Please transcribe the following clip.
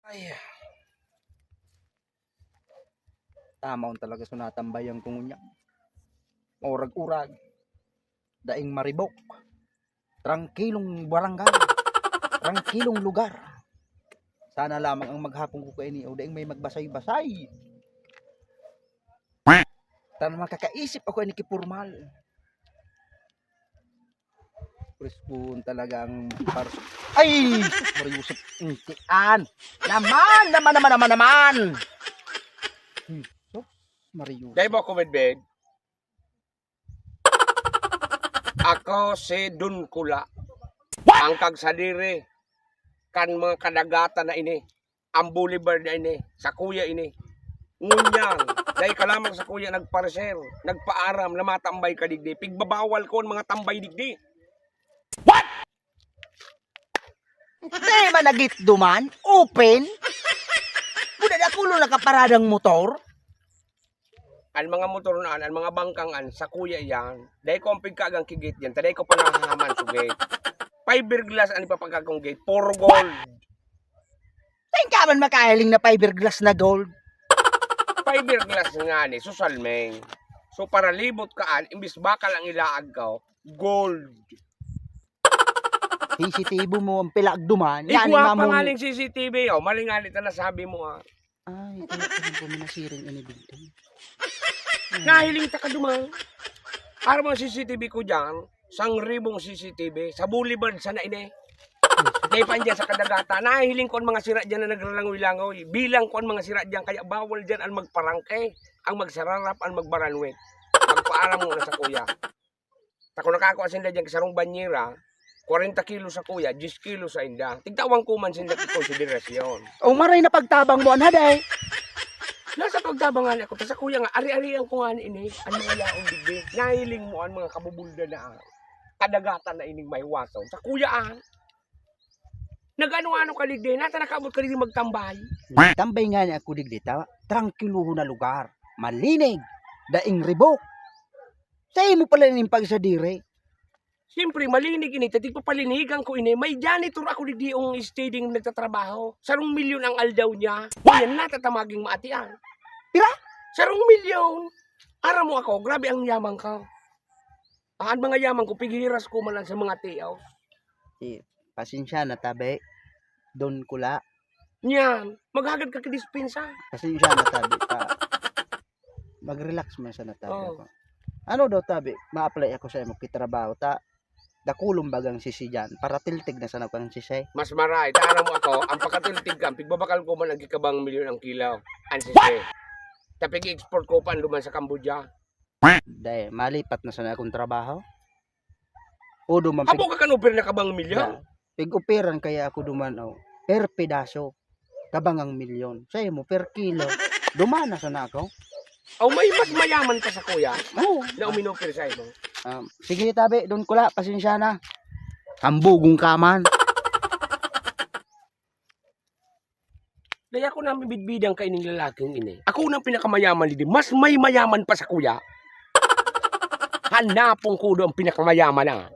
Ay, tamaon talaga sa natambayan kong unya. Urag-urag, daing maribok, trangkilong barangay, trangkilong lugar. Sana lamang ang maghapon ko kaini o daing may magbasay-basay. Sana makakaisip ako ni kipurmal. Preskun talagang ay! Mariusap intian. Naman! So, Mariusap. Dahil mo ako medbed. Ako si Dun Kula. Ang kagsadiri. Kan mga kadagatan na ini. Ang boulevard na ini. Sa kuya ini. Ngunyang. Dahil ka lamang sa kuya nagpareser. Nagpaaram na matambay ka digdi. Pigbabawal ko ang mga tambay digdi. Di ba nagit duman? Open? Buda na kulo nakaparadang motor? Ang mga motor naan, ang mga bangkangan, sa kuya yan. Dahil ko ang pigkagang kigit yan. Dahil ko panahaman sa gate. Fiberglass ang ipapagkakong gate. Puro gold. Tain ka man makahiling na fiberglass na gold? Fiberglass nga ni, susalmeng. So para libot kaan, imbis bakal ang ilaag ka, gold. CCTV mo ang pilag duman. Ikuha pa nga ng CCTV, oh. Malingalit na nasabi mo, ah. Ay, ito po minasiring ini dito. Nahiling ta ka duman. Para mo CCTV ko dyan, 1,000 CCTV, sa boulevard sana ini. Dahil dyan sa kadagata, nahiling ko ang mga sira dyan na nagralangoy-langoy. Bilang ko ang mga sira dyan, kaya bawal dyan ang magparangke, ang magsararap, ang magbaranwit. Magpaalam mo na sa kuya. Tako nakakuha sila dyan kasarong banyera, 40 kilo sa kuya, 10 kilo sa inda. Tigtawang kuman sila konsiderasyon. O maray na pagtabang mo, anaday. Nasa pagtabangan ako, sa kuya nga, ari-arian ko nga ini, ang mga yaong digdi. Nahiling mo ang mga kabubulda na kadagatan na ining may wasaw. Sa kuya nag-ano-ano ka digdi, nata nakabot ka digdi magtambay. Tambay nga niya ako digdita, trangkiluho na lugar, malinig, daing ribok. Sa'yo mo pala yung pagsadire. Siyempre, malinig ini, tatig papalinigan ko ini, may janitor ako digdi yung stading nagtatrabaho. 1 milyon ang aldaw niya. Yan natatamaging maatian. Pira? 1 milyon. Ara mo ako, grabe ang yaman ka. Ang mga yaman ko, pighiras ko man lang sa mga tiyaw. Pasensya na tabi, Don Kula. Yan, maghagad ka kidispensa. Pasensya na tabi pa. Mag-relax man sa natabi ako. Ano daw tabi, ma-apply ako sa imo kitrabaho ta. Dakulong bagang sisi dyan, para tiltig na sana kang sisi. Mas maray, taara mo ako, ang pagkatiltig ka, pigbabakal ko man ang gikabang milyon ang kilaw. Ang sisi. Tapig i-export ko pa duman sa Cambodia. Dahil malipat na sana akong trabaho. O duman Abo ka kanuper na kabang milyon? Pig-operan kaya ako duman per pedaso. Kabangang milyon. Sa'yo mo per kilo. Dumana sana ako. May mas mayaman ka sa kuya Oo. na uminoper sa ito. Sige tabi, Don Kula, pasensya na. Hambugong kaman. Daya ako namin bidbidang kaining lalaking ini. Ako nang pinakamayaman din. Mas may mayaman pa sa kuya. Hanapong ko doon ang pinakamayaman na.